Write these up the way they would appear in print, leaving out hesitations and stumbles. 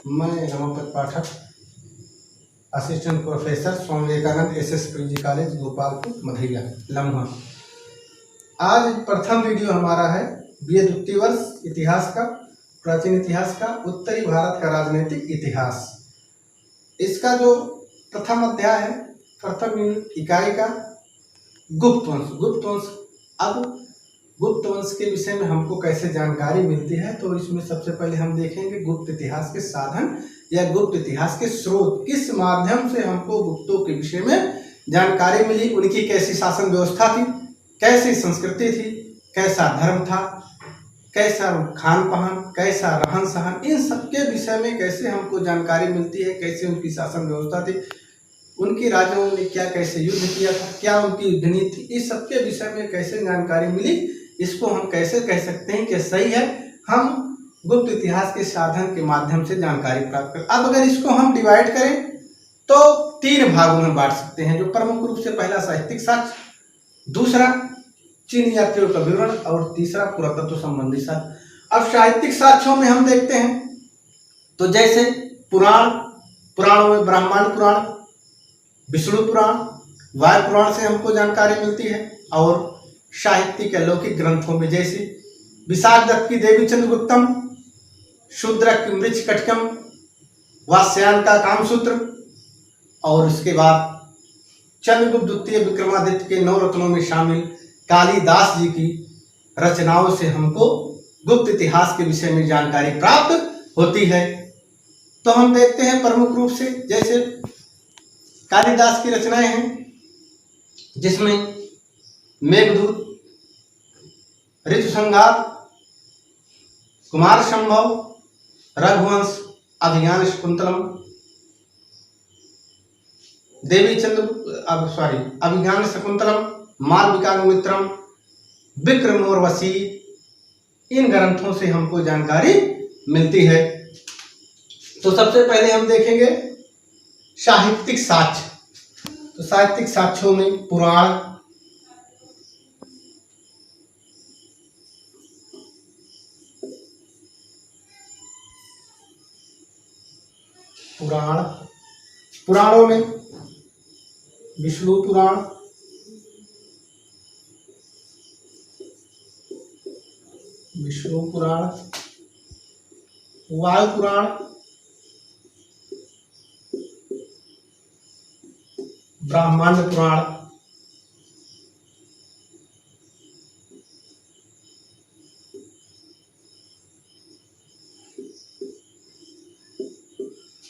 मैं Ramapat Pathak, assistant professor, Swami Vivekananda SS PG college, Gopalpur, Madhaiya, Lamha. आज प्रथम वीडियो हमारा है बीए द्वितीय वर्ष इतिहास का, प्राचीन इतिहास का, उत्तरी भारत का राजनीतिक इतिहास। इसका जो प्रथम अध्याय है, प्रथम इकाई का गुप्त वंश। गुप्त वंश, अब गुप्त वंश के विषय में हमको कैसे जानकारी मिलती है, तो इसमें सबसे पहले हम देखेंगे गुप्त इतिहास के साधन या गुप्त इतिहास के स्रोत, किस माध्यम से हमको गुप्तों के विषय में जानकारी मिली, उनकी कैसी शासन व्यवस्था थी, कैसी संस्कृति थी, कैसा धर्म था, कैसा खान पान, कैसा रहन सहन, इन सबके विषय में कैसे हमको जानकारी मिलती है, कैसे उनकी शासन व्यवस्था थी, उनकी राजाओं ने क्या कैसे युद्ध किया था, क्या उनकी युद्ध नीति थी, इस सबके विषय में कैसे जानकारी मिली, इसको हम कैसे कह सकते हैं कि सही है, हम गुप्त इतिहास के साधन के माध्यम से जानकारी प्राप्त करें। अब अगर इसको हम डिवाइड करें तो तीन भागों में बांट सकते हैं, जो प्रमुख रूप से पहला साहित्यिक साक्ष्य, दूसरा चीन यात्रियों का विवरण और तीसरा पुरातत्व संबंधी साक्ष्य। अब साहित्यिक साक्ष्यों में हम देखते हैं तो जैसे पुराणों में ब्रह्मांड पुराण, विष्णु पुराण, वायु पुराण से हमको जानकारी मिलती है, और साहित्यिक अलौकिक ग्रंथों में जैसे विशाख दत्त की देवी चंद्रगुप्तम, शूद्रक की मृच्छ कटकम, वात्स्यायन का कामसूत्र, और उसके बाद चंद्रगुप्त द्वितीय विक्रमादित्य के 9 रत्नों में शामिल कालिदास जी की रचनाओं से हमको गुप्त इतिहास के विषय में जानकारी प्राप्त होती है। तो हम देखते हैं प्रमुख रूप से जैसे कालिदास की रचनाएं हैं, जिसमें मेघदूत, ऋतुसंहार, कुमार संभव, रघुवंश, अभिज्ञान शकुंतलम, अभिज्ञान शकुंतलम, मालविकाग्निमित्रम, विक्रमोर्वशी, इन ग्रंथों से हमको जानकारी मिलती है। तो सबसे पहले हम देखेंगे साहित्यिक साक्ष्य। तो साहित्यिक साक्ष्यों में पुराण, पुराणों में विष्णु पुराण, वायु पुराण, ब्रह्मांड पुराण,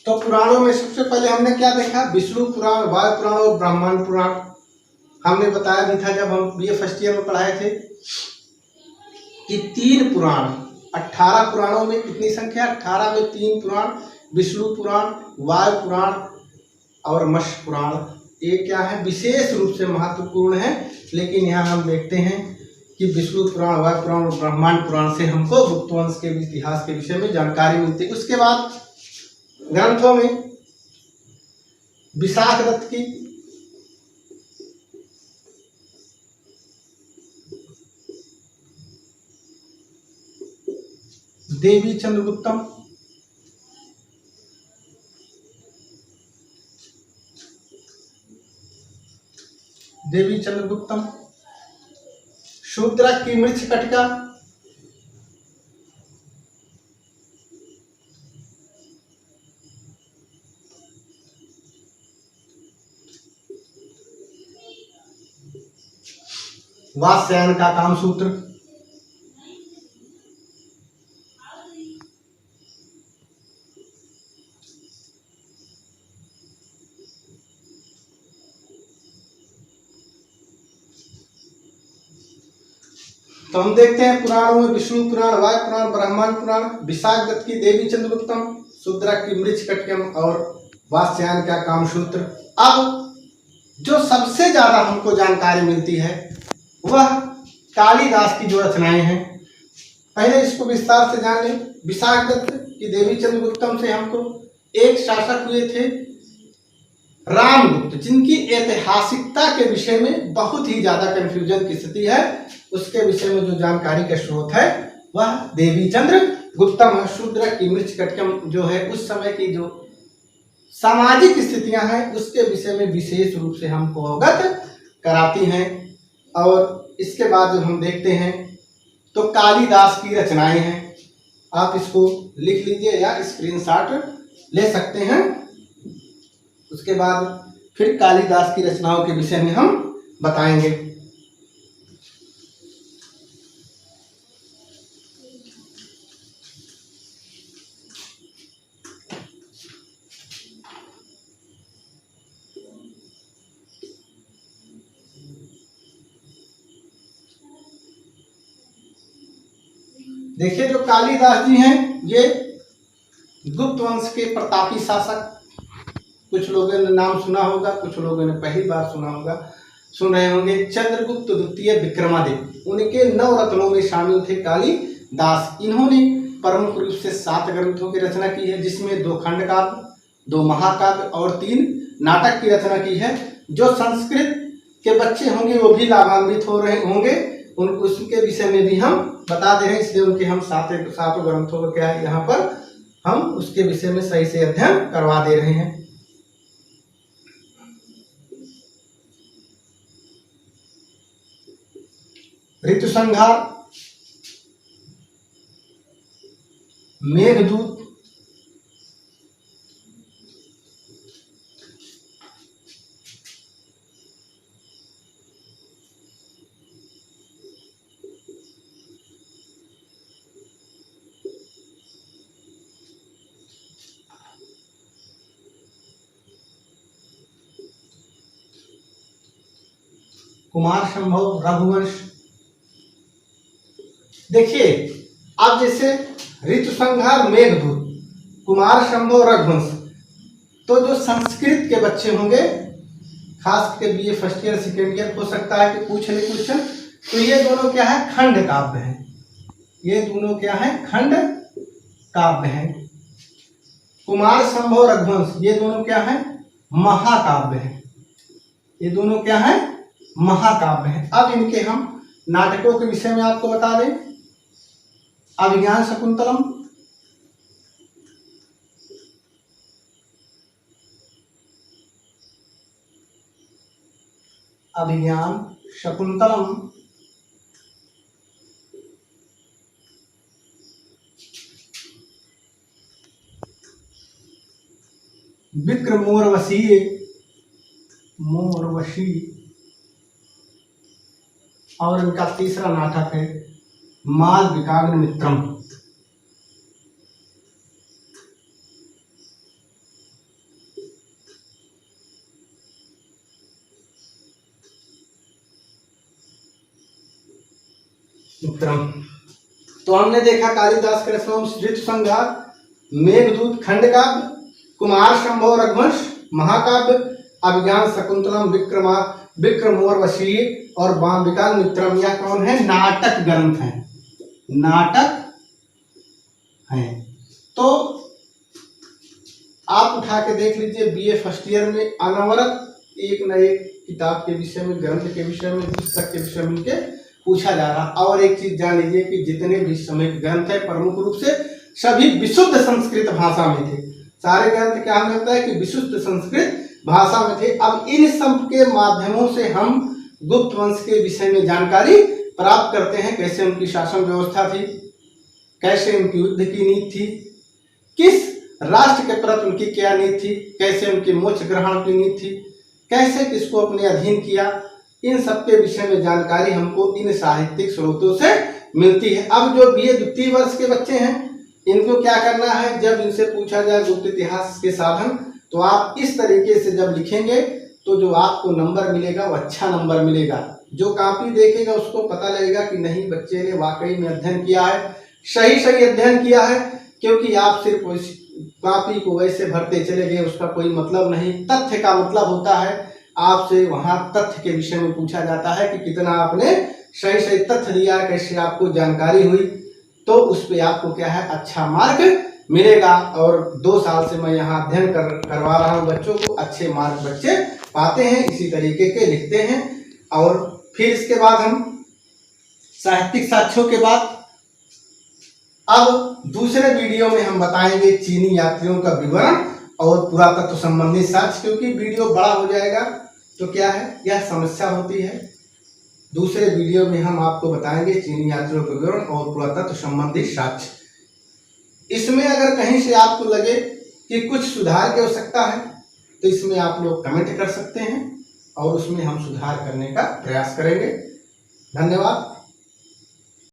तो पुराणों में सबसे पहले हमने क्या देखा, विष्णु पुराण, वायु पुराण और ब्रह्मांड पुराण। हमने बताया भी था जब हम बीए फर्स्ट ईयर में पढ़ाए थे कि 3 पुराण, 18 पुराणों में कितनी संख्या, 18 में 3 पुराण, विष्णु पुराण, वायु पुराण और मत्स्य पुराण, ये क्या है, विशेष रूप से महत्वपूर्ण है। लेकिन यहाँ हम देखते हैं कि विष्णु पुराण, वायु पुराण और ब्रह्मांड पुराण से हमको गुप्त वंश के इतिहास के विषय में जानकारी मिलती है। उसके बाद ग्रंथों में विशाख दत्त की देवी चंद्रगुप्तम, शूद्रक की मृच्छ कटिका, वात्स्यायन का कामसूत्र, तो हम देखते हैं पुराणों में विष्णु पुराण, वायु पुराण, ब्रह्मांड पुराण, विशाख दत्त की देवी चंद्रगुप्तम, शूद्रक की मृच्छ कटकम और वात्स्यायन का कामसूत्र। अब जो सबसे ज्यादा हमको जानकारी मिलती है वह कालिदास की जो रचनाएं हैं। पहले इसको विस्तार से जान लें। विशाख दत्त की देवी चंद्रगुप्तम से हमको एक शासक हुए थे रामगुप्त, जिनकी ऐतिहासिकता के विषय में बहुत ही ज्यादा कंफ्यूजन की स्थिति है। उसके विषय में जो जानकारी का स्रोत है वह देवी चंद्रगुप्त गुप्तम शूद्र की मृच कटकम जो है उस समय की जो सामाजिक स्थितियां हैं उसके विषय में विशेष रूप से हमको अवगत कराती हैं। और इसके बाद जब हम देखते हैं तो कालिदास की रचनाएं हैं, आप इसको लिख लीजिए या स्क्रीनशॉट ले सकते हैं। उसके बाद फिर कालिदास की रचनाओं के विषय में हम बताएंगे। देखिए जो कालिदास जी हैं ये गुप्त वंश के प्रतापी शासक, कुछ लोगों ने नाम सुना होगा, कुछ लोगों ने पहली बार सुना होगा, सुन रहे होंगे। चंद्रगुप्त द्वितीय विक्रमादित्य, उनके 9 रत्नों में शामिल थे कालिदास। इन्होंने प्रमुख रूप से 7 ग्रंथों की रचना की है, जिसमें 2 खंड काव्य, 2 महाकाव्य और 3 नाटक की रचना की है। जो संस्कृत के बच्चे होंगे वो भी लाभान्वित हो रहे होंगे, उनको उसके विषय में भी हम बता दे रहे हैं, इसलिए उनके हम 7 ग्रंथों को क्या है यहाँ पर हम उसके विषय में सही से अध्ययन करवा दे रहे हैं। ऋतुसंहार, मेघदूत, कुमार संभव, रघुवंश। देखिए अब जैसे ऋतुसंहार, मेघदूत, कुमार संभव, रघुवंश, तो जो संस्कृत के बच्चे होंगे, खास करके BA first year second year हो सकता है कि पूछ ले क्वेश्चन, तो ये दोनों क्या है, खंड काव्य हैं। ये दोनों क्या है, खंड काव्य हैं। कुमार संभव, रघुवंश, ये दोनों क्या है, महाकाव्य हैं। ये दोनों क्या है, महाकाव्य हैं। अब इनके हम नाटकों के विषय में आपको बता दें। अभिज्ञान शकुंतलम, अभिज्ञान शकुंतलम, विक्रमोर्वशी, मोर्वशी, और इनका तीसरा नाटक है मालविकाग्निमित्रम। तो हमने देखा कालिदास के रचनाओं में ऋतुसंहार, मेघदूत खंड काव्य, कुमार संभव रघुवंश महाकाव्य, अभिज्ञान शकुंतलम, विक्रमोर्वशी और मालविकाग्निमित्रम, यह कौन है, नाटक ग्रंथ हैं, नाटक हैं। तो आप उठा के देख लीजिए, बीए फर्स्ट ईयर में अनवरत एक न एक किताब के विषय में, ग्रंथ के विषय में, पुस्तक के विषय में के पूछा जा रहा। और एक चीज जान लीजिए कि जितने भी समय ग्रंथ है प्रमुख रूप से सभी विशुद्ध संस्कृत भाषा में थे। सारे ग्रंथ क्या हमें लगता है कि विशुद्ध संस्कृत भाषा में थे। अब इन सब के माध्यमों से हम गुप्त वंश के विषय में जानकारी प्राप्त करते हैं, कैसे उनकी शासन व्यवस्था थी, कैसे उनकी युद्ध की नीति थी, किस राष्ट्र के प्रति उनकी क्या नीति थी, कैसे उनकी मोक्ष ग्रहण की नीति थी, कैसे किसको अपने अधीन किया, इन सब के विषय में जानकारी हमको इन साहित्यिक स्रोतों से मिलती है। अब जो बीए द्वितीय वर्ष के बच्चे हैं इनको क्या करना है, जब इनसे पूछा जाए गुप्त इतिहास के साधन, तो आप इस तरीके से जब लिखेंगे तो जो आपको नंबर मिलेगा वो अच्छा नंबर मिलेगा। जो कॉपी देखेगा उसको पता लगेगा कि नहीं बच्चे ने वाकई में अध्ययन किया है, सही अध्ययन किया है, क्योंकि आप सिर्फ कॉपी को वैसे भरते चले गए उसका कोई मतलब नहीं। तथ्य का मतलब होता है आपसे वहां तथ्य के विषय में पूछा जाता है कि कितना आपने सही तथ्य दिया, कैसे आपको जानकारी हुई, तो उस पे आपको क्या है अच्छा मार्क मिलेगा। और 2 साल से मैं यहाँ अध्ययन करवा रहा हूँ बच्चों को, अच्छे मार्क बच्चे पाते हैं, इसी तरीके के लिखते हैं। और फिर इसके बाद हम साहित्यिक साक्ष्यों के बाद अब दूसरे वीडियो में हम बताएंगे चीनी यात्रियों का विवरण और पुरातत्व संबंधी साक्ष्य, क्योंकि वीडियो बड़ा हो जाएगा तो क्या है, यह समस्या होती है। दूसरे वीडियो में हम आपको बताएंगे चीनी यात्रियों का विवरण और पुरातत्व संबंधी साक्ष्य। इसमें अगर कहीं से आपको लगे कि कुछ सुधार की आवश्यकता है तो इसमें आप लोग कमेंट कर सकते हैं और उसमें हम सुधार करने का प्रयास करेंगे। धन्यवाद।